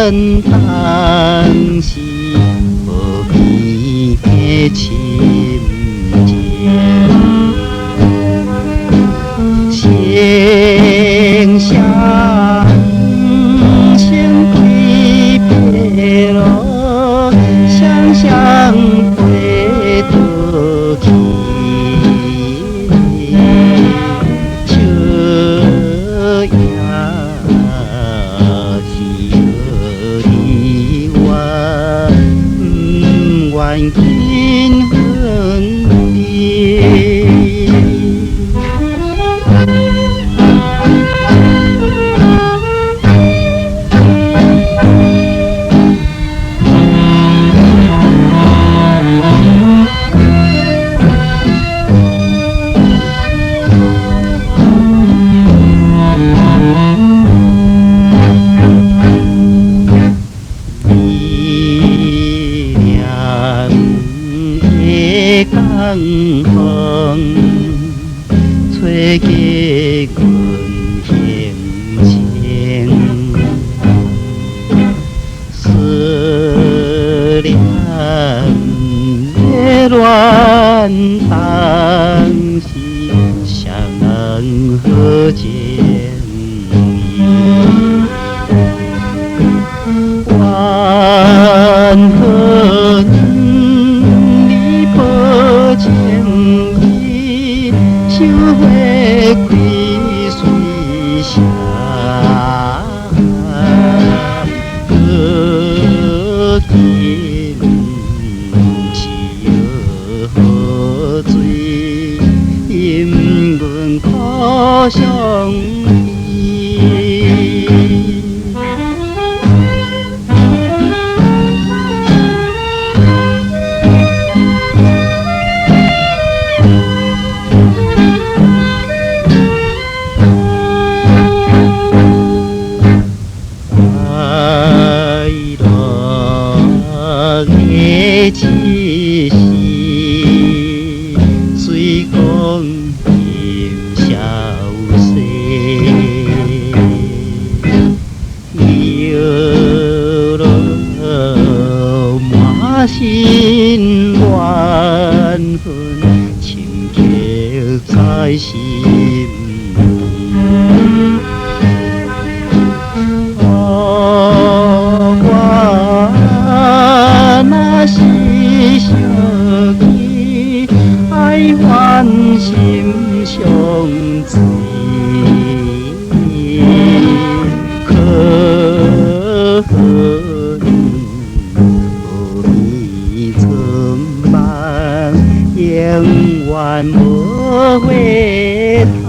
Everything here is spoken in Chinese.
当时无边的情结，声声声归别路，双双飞倒去。今恨别，江风吹起阮心情，思念的乱当时相和见面，怨恨。情意收回开水声，可见是好水，因阮苦相依。只是随光阴消逝，摇落满心怨恨，深刻在心。是惜爱怨心相随，可恨无你存万，永远无回头。